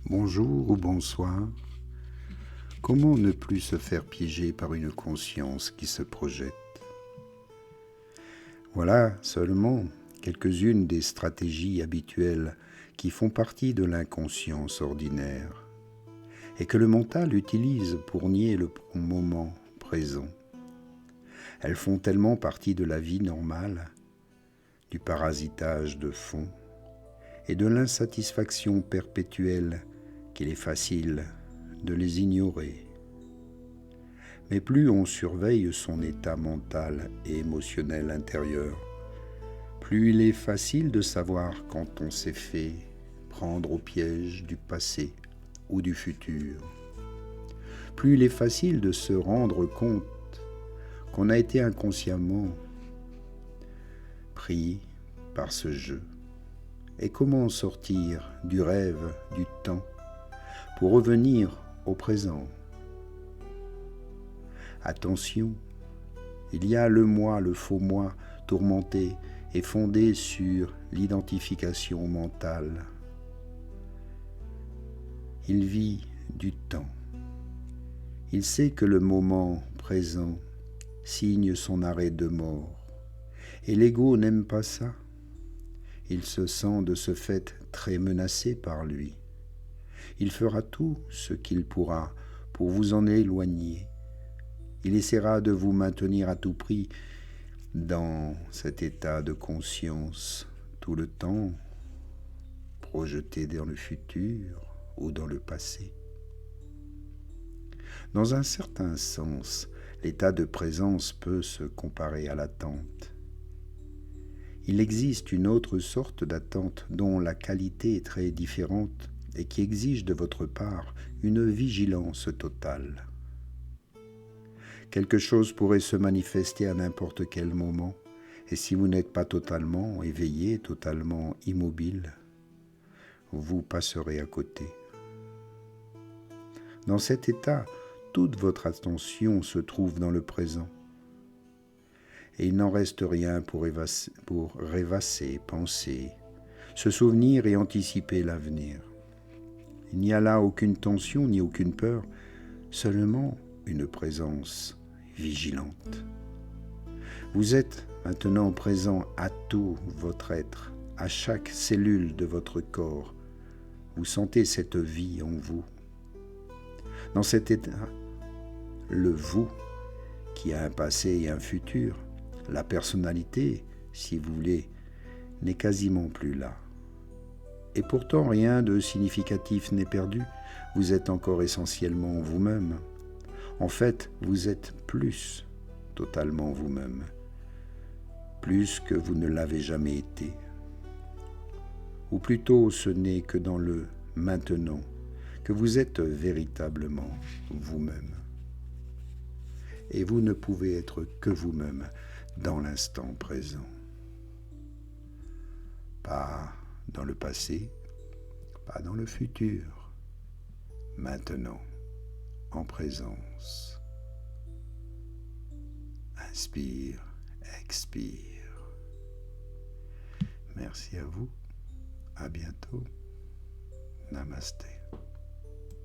Bonjour ou bonsoir. Comment ne plus se faire piéger par une conscience qui se projette? Voilà seulement quelques-unes des stratégies habituelles qui font partie de l'inconscience ordinaire et que le mental utilise pour nier le moment présent. Elles font tellement partie de la vie normale, du parasitage de fond et de l'insatisfaction perpétuelle qu'il est facile de les ignorer. Mais plus on surveille son état mental et émotionnel intérieur, plus il est facile de savoir quand on s'est fait prendre au piège du passé ou du futur. Plus il est facile de se rendre compte qu'on a été inconsciemment pris par ce jeu. Et comment sortir du rêve du temps pour revenir au présent? Attention, il y a le moi, le faux moi, tourmenté et fondé sur l'identification mentale. Il vit du temps. Il sait que le moment présent signe son arrêt de mort. Et l'ego n'aime pas ça. Il se sent de ce fait très menacé par lui. Il fera tout ce qu'il pourra pour vous en éloigner. Il essaiera de vous maintenir à tout prix dans cet état de conscience tout le temps, projeté dans le futur ou dans le passé. Dans un certain sens, l'état de présence peut se comparer à l'attente. Il existe une autre sorte d'attente dont la qualité est très différente et qui exige de votre part une vigilance totale. Quelque chose pourrait se manifester à n'importe quel moment, et si vous n'êtes pas totalement éveillé, totalement immobile, vous passerez à côté. Dans cet état, toute votre attention se trouve dans le présent, et il n'en reste rien pour rêvasser, penser, se souvenir et anticiper l'avenir. Il n'y a là aucune tension ni aucune peur, seulement une présence vigilante. Vous êtes maintenant présent à tout votre être, à chaque cellule de votre corps. Vous sentez cette vie en vous. Dans cet état, le vous, qui a un passé et un futur, la personnalité, si vous voulez, n'est quasiment plus là. Et pourtant, rien de significatif n'est perdu. Vous êtes encore essentiellement vous-même. En fait, vous êtes plus totalement vous-même, plus que vous ne l'avez jamais été. Ou plutôt, ce n'est que dans le maintenant que vous êtes véritablement vous-même. Et vous ne pouvez être que vous-même dans l'instant présent. Pas dans le passé, pas dans le futur, maintenant, en présence. Inspire, expire. Merci à vous, à bientôt. Namasté.